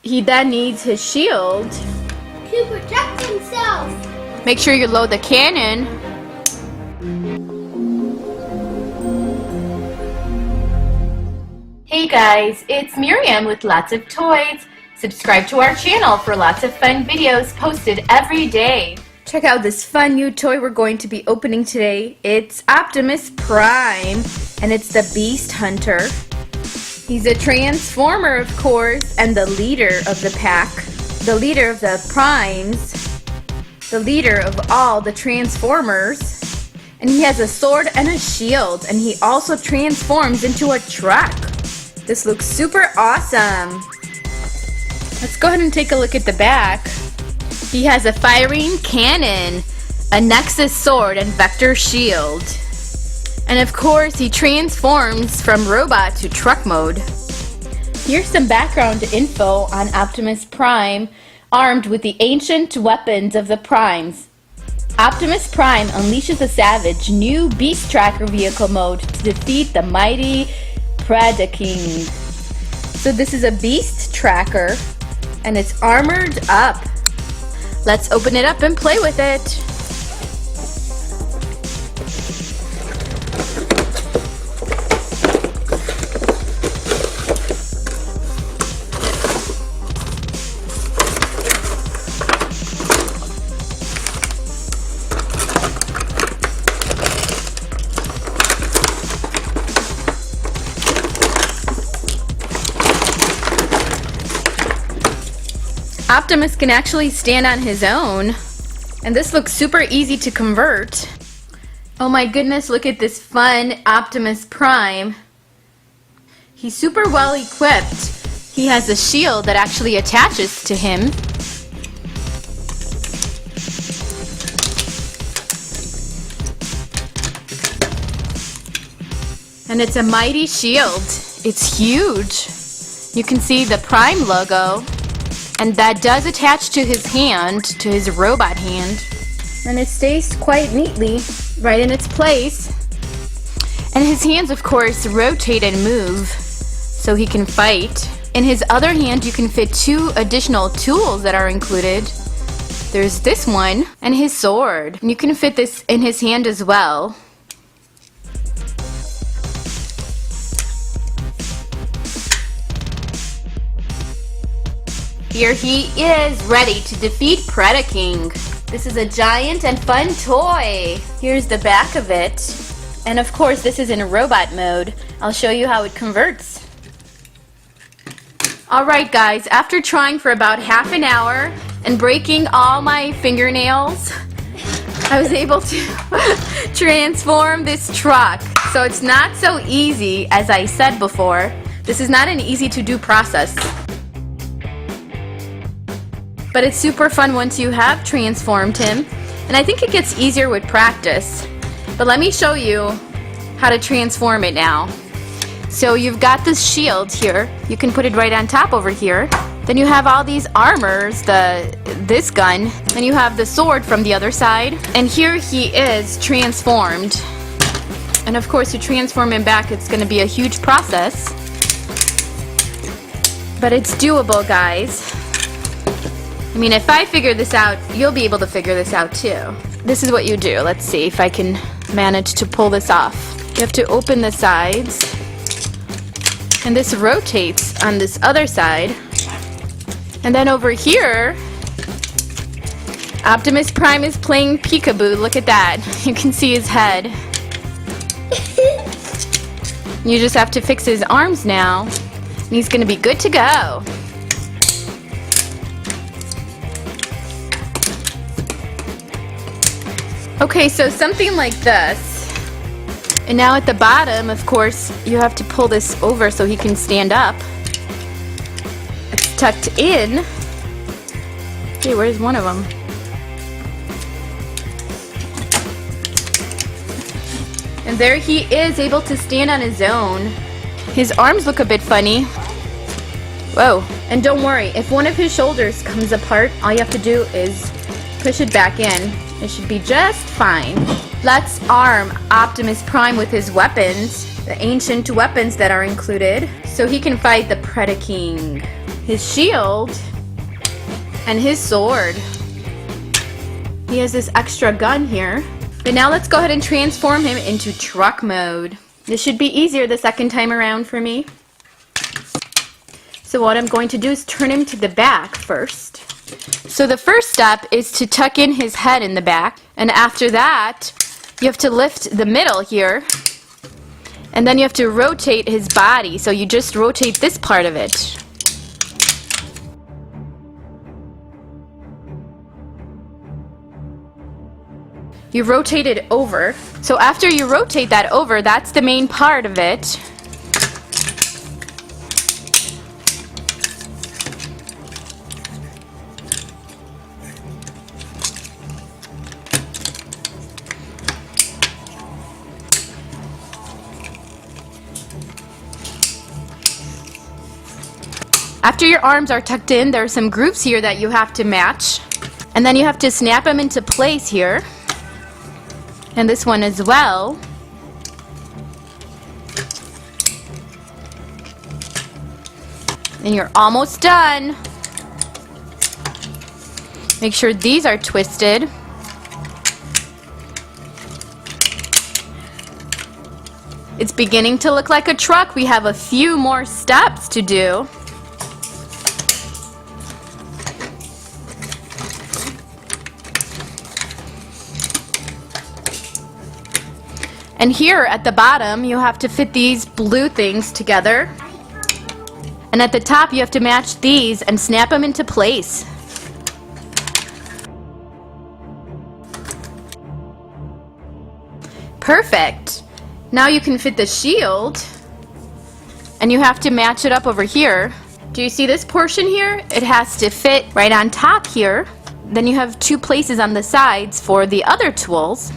He then needs his shield to protect himself. Make sure you load the cannon. Hey guys, it's Miriam with Lots of Toys. Subscribe to our channel for lots of fun videos posted every day. Check out this fun new toy we're going to be opening today. It's Optimus Prime, and it's the Beast Hunter. He's a transformer, of course, and the leader of the pack. The leader of the Primes. The leader of all the Transformers. And he has a sword and a shield, and he also transforms into a truck. This looks super awesome. Let's go ahead and take a look at the back. He has a firing cannon, a Nexus sword, and vector shield. And of course, he transforms from robot to truck mode. Here's some background info on Optimus Prime, armed with the ancient weapons of the Primes. Optimus Prime unleashes a savage new Beast Tracker vehicle mode to defeat the mighty Predaking. So this is a Beast Tracker, and it's armored up. Let's open it up and play with it. Optimus can actually stand on his own, and this looks super easy to convert. Oh my goodness, look at this fun Optimus Prime. He's super well equipped. He has a shield that actually attaches to him. And it's a mighty shield. It's huge. You can see the Prime logo. And that does attach to his hand, to his robot hand. And it stays quite neatly right in its place. And his hands, of course, rotate and move so he can fight. In his other hand, you can fit 2 additional tools that are included. There's this one and his sword. And you can fit this in his hand as well. Here he is, ready to defeat Predaking. This is a giant and fun toy. Here's the back of it. And of course, this is in robot mode. I'll show you how it converts. Alright guys, after trying for about half an hour and breaking all my fingernails, I was able to transform this truck. So it's not so easy, as I said before. This is not an easy to do process. But it's super fun once you have transformed him, and I think it gets easier with practice. But let me show you how to transform it now. So you've got this shield here. You can put it right on top over here. Then you have all these armors, this gun, and you have the sword from the other side. And here he is transformed. And of course, to transform him back, it's going to be a huge process. But it's doable, guys. I mean, if I figure this out, you'll be able to figure this out too. This is what you do. Let's see if I can manage to pull this off. You have to open the sides. And this rotates on this other side. And then over here, Optimus Prime is playing peekaboo. Look at that. You can see his head. You just have to fix his arms now. And he's going to be good to go. Okay, so something like this. And now at the bottom, of course, you have to pull this over so he can stand up. It's tucked in. Okay, where's one of them? And there he is, able to stand on his own. His arms look a bit funny. Whoa. And don't worry, if one of his shoulders comes apart, all you have to do is push it back in. It should be just fine. Let's arm Optimus Prime with his weapons, the ancient weapons that are included, so he can fight the Predaking. his shield, and his sword. He has this extra gun here. But now let's go ahead and transform him into truck mode. This should be easier the second time around for me. So what I'm going to do is turn him to the back first. So the first step is to tuck in his head in the back. And after that, you have to lift the middle here. And then you have to rotate his body. So you just rotate this part of it. You rotate it over. So after you rotate that over, that's the main part of it. After your arms are tucked in, there are some grooves here that you have to match. And then you have to snap them into place here. And this one as well. And you're almost done. Make sure these are twisted. It's beginning to look like a truck. We have a few more steps to do. And here at the bottom, you have to fit these blue things together. And at the top, you have to match these and snap them into place. Perfect. Now you can fit the shield. And you have to match it up over here. Do you see this portion here? It has to fit right on top here. Then you have two places on the sides for the other tools.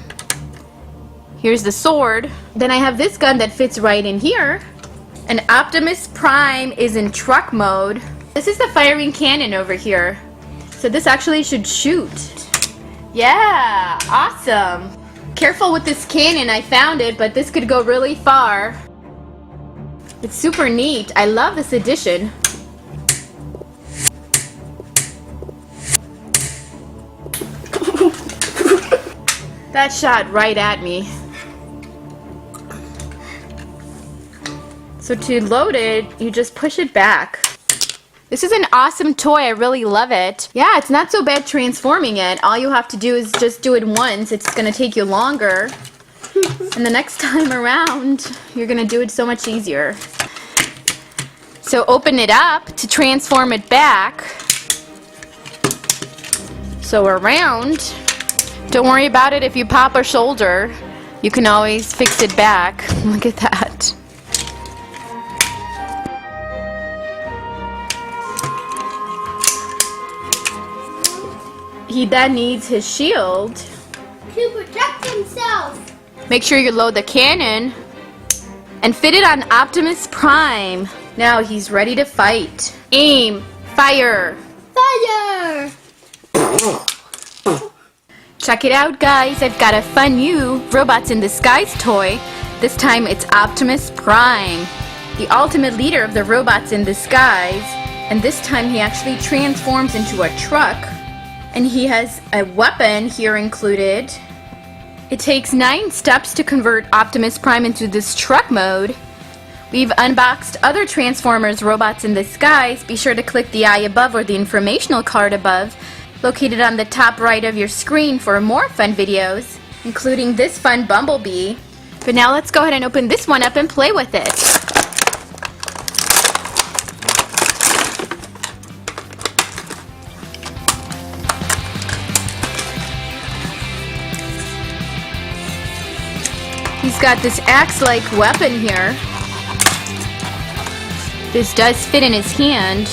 Here's the sword. Then I have this gun that fits right in here. And Optimus Prime is in truck mode. This is the firing cannon over here. So this actually should shoot. Yeah, awesome. Careful with this cannon, I found it, but this could go really far. It's super neat. I love this addition. That shot right at me. So to load it, you just push it back. This is an awesome toy. I really love it. Yeah, it's not so bad transforming it. All you have to do is just do it once. It's going to take you longer. And the next time around, you're going to do it so much easier. So open it up to transform it back. So around. Don't worry about it if you pop a shoulder. You can always fix it back. Look at that. He then needs his shield to protect himself. Make sure you load the cannon and fit it on Optimus Prime. Now he's ready to fight. Aim, fire. Fire! Check it out, guys. I've got a fun new Robots in Disguise toy. This time it's Optimus Prime, the ultimate leader of the Robots in Disguise. And this time he actually transforms into a truck. And he has a weapon here included. It takes 9 steps to convert Optimus Prime into this truck mode. We've unboxed other Transformers Robots in Disguise. Be sure to click the eye above or the informational card above, located on the top right of your screen for more fun videos, including this fun Bumblebee. But now let's go ahead and open this one up and play with it. He's got this axe-like weapon here. This does fit in his hand.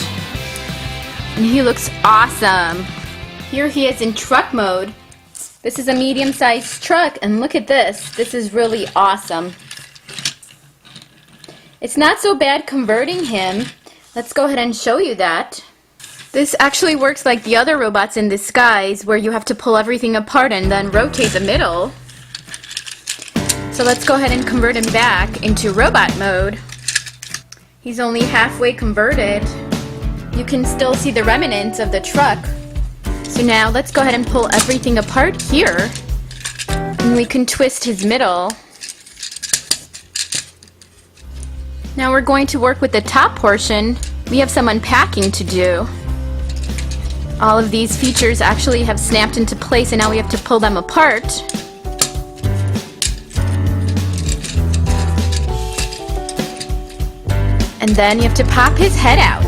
And he looks awesome. Here he is in truck mode. This is a medium-sized truck, and look at this. This is really awesome. It's not so bad converting him. Let's go ahead and show you that. This actually works like the other Robots in Disguise, where you have to pull everything apart and then rotate the middle. So let's go ahead and convert him back into robot mode. He's only halfway converted. you can still see the remnants of the truck. So now let's go ahead and pull everything apart here. And we can twist his middle. Now we're going to work with the top portion. We have some unpacking to do. All of these features actually have snapped into place, and now we have to pull them apart. And then you have to pop his head out.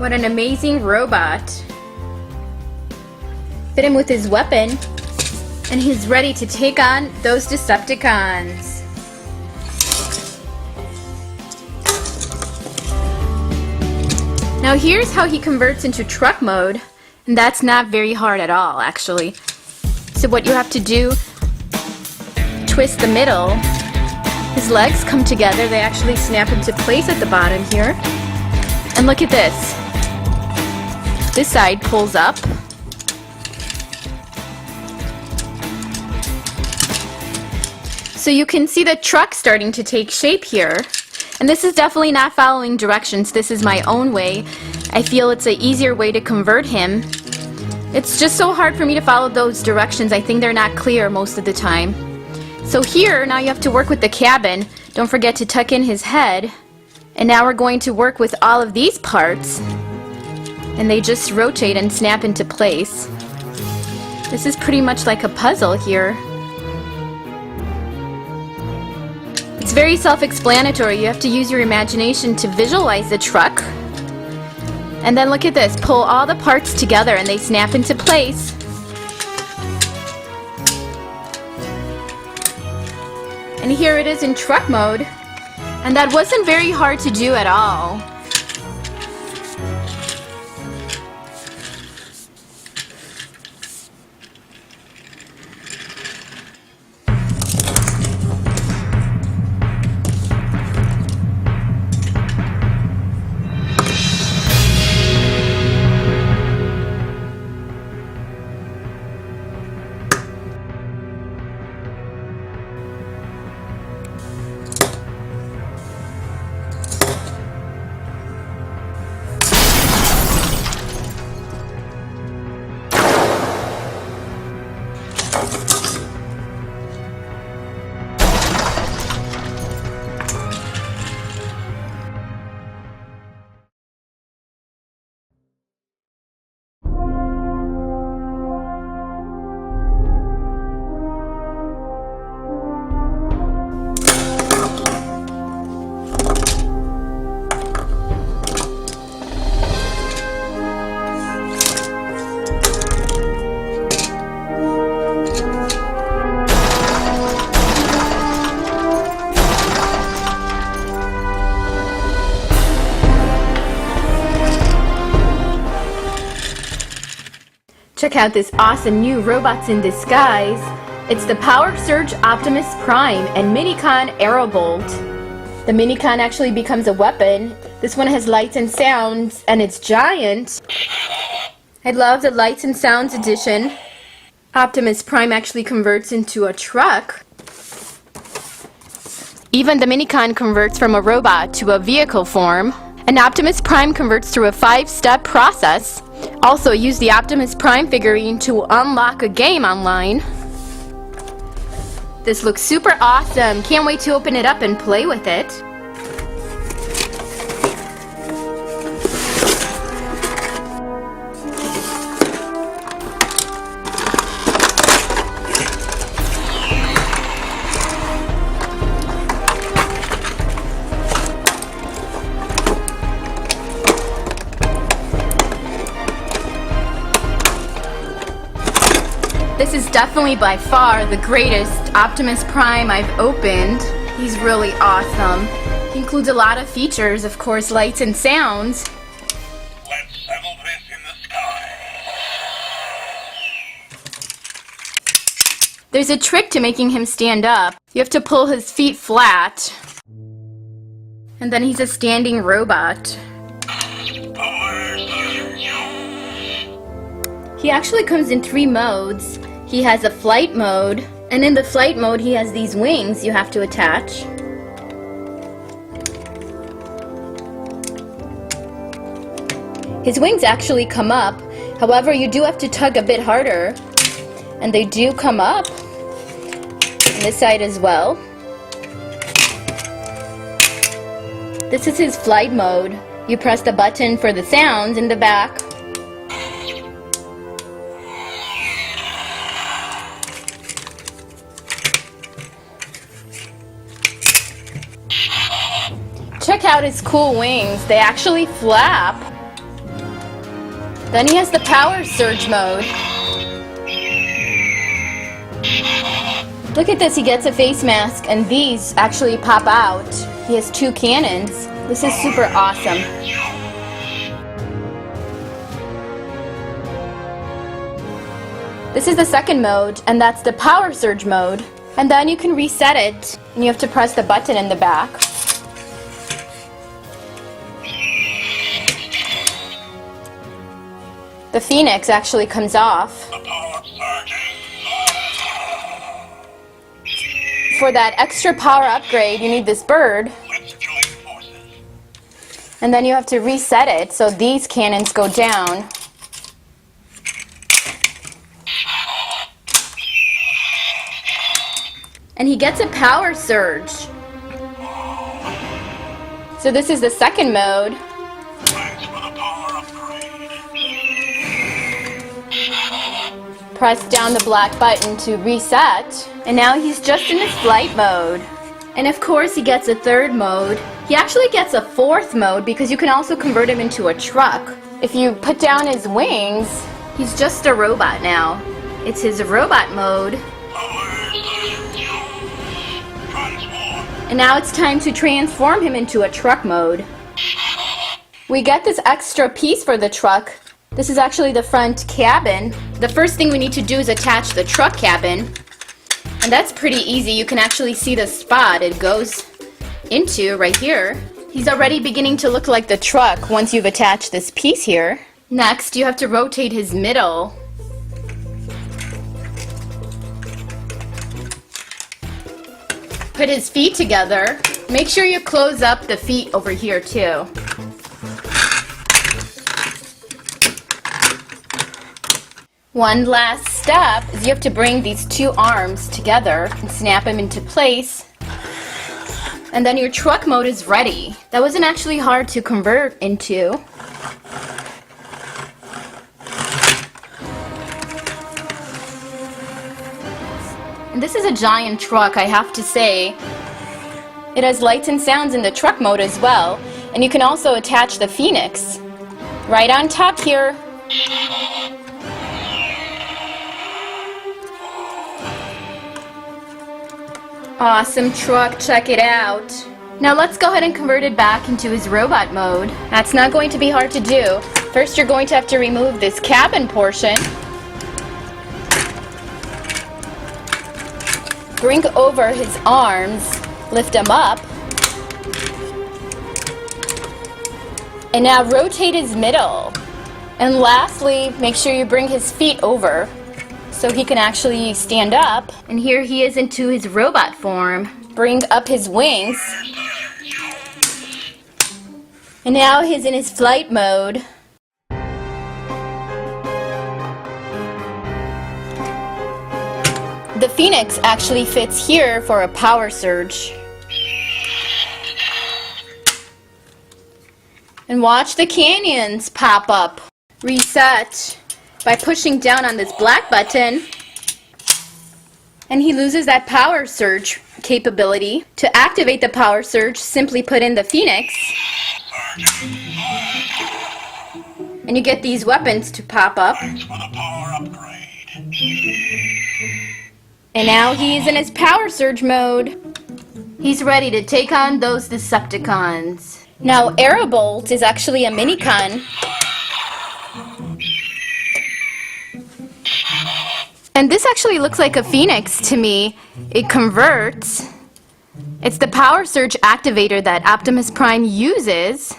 What an amazing robot. Fit him with his weapon, and he's ready to take on those Decepticons. Now here's how he converts into truck mode, and that's not very hard at all, actually. So what you have to do, twist the middle. His legs come together, they actually snap into place at the bottom here. And look at this. This side pulls up. So you can see the truck starting to take shape here. And this is definitely not following directions. This is my own way. I feel it's an easier way to convert him. It's just so hard for me to follow those directions. I think they're not clear most of the time. So here, now you have to work with the cabin. Don't forget to tuck in his head. And now we're going to work with all of these parts. And they just rotate and snap into place. This is pretty much like a puzzle here. It's very self-explanatory. You have to use your imagination to visualize the truck. And then look at this. Pull all the parts together and they snap into place. And here it is in truck mode. And that wasn't very hard to do at all. Check out this awesome new robots in disguise. It's the Power Surge Optimus Prime and Mini-Con Aerobolt. The Mini-Con actually becomes a weapon. This one has lights and sounds, and it's giant. I love the lights and sounds edition. Optimus Prime actually converts into a truck. Even the Mini-Con converts from a robot to a vehicle form. And Optimus Prime converts through a 5-step process. Also, use the Optimus Prime figurine to unlock a game online. This looks super awesome. Can't wait to open it up and play with it. This is definitely by far the greatest Optimus Prime I've opened. He's really awesome. He includes a lot of features, of course, lights and sounds. Let's settle this in the sky. There's a trick to making him stand up. You have to pull his feet flat. And then he's a standing robot. Power Surge. He actually comes in 3 modes. He has a flight mode, and in the flight mode he has these wings you have to attach. His wings actually come up. However, you do have to tug a bit harder. And they do come up. On this side as well. This is his flight mode. You press the button for the sounds in the back. Check out his cool wings. They actually flap. Then he has the Power Surge mode. Look at this, he gets a face mask and these actually pop out. He has 2 cannons. This is super awesome. This is the second mode, and that's the Power Surge mode. And then you can reset it, and you have to press the button in the back. The Phoenix actually comes off. For that extra power upgrade, you need this bird. And then you have to reset it, so these cannons go down. And he gets a Power Surge. So this is the second mode. Press down the black button to reset. And now he's just in his flight mode. And of course he gets a third mode. He actually gets a fourth mode because you can also convert him into a truck. If you put down his wings, he's just a robot now. It's his robot mode. And now it's time to transform him into a truck mode. We get this extra piece for the truck. This is actually the front cabin. The first thing we need to do is attach the truck cabin. And that's pretty easy. You can actually see the spot it goes into right here. He's already beginning to look like the truck once you've attached this piece here. Next, you have to rotate his middle. Put his feet together. Make sure you close up the feet over here too. One last step is you have to bring these 2 arms together and snap them into place. And then your truck mode is ready. That wasn't actually hard to convert into. And this is a giant truck, I have to say. It has lights and sounds in the truck mode as well. And you can also attach the Phoenix right on top here. Awesome truck, check it out. Now let's go ahead and convert it back into his robot mode. That's not going to be hard to do. First you're going to have to remove this cabin portion. Bring over his arms, lift them up. And now rotate his middle. And lastly, make sure you bring his feet over so he can actually stand up. And here he is into his robot form. Bring up his wings. And now he's in his flight mode. The Phoenix actually fits here for a power surge. And watch the canyons pop up. Reset by pushing down on this black button, and he loses that power surge capability. To activate the power surge, simply put in the Phoenix, and you get these weapons to pop up. And now he's in his power surge mode. He's ready to take on those Decepticons. Now Aerobolt is actually a Mini-Con. And this actually looks like a Phoenix to me. It converts. It's the Power Surge activator that Optimus Prime uses.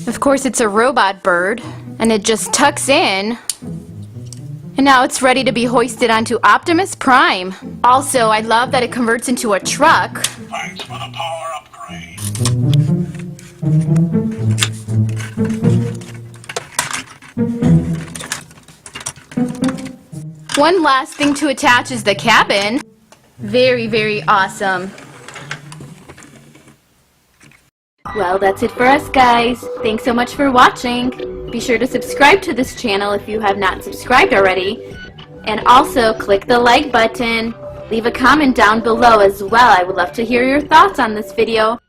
Of course, it's a robot bird, and it just tucks in. And now it's ready to be hoisted onto Optimus Prime. Also, I love that it converts into a truck. Thanks for the power upgrade. One last thing to attach is the cabin. Very, very awesome. Well, that's it for us, guys. Thanks so much for watching. Be sure to subscribe to this channel if you have not subscribed already. And also, click the like button. Leave a comment down below as well. I would love to hear your thoughts on this video.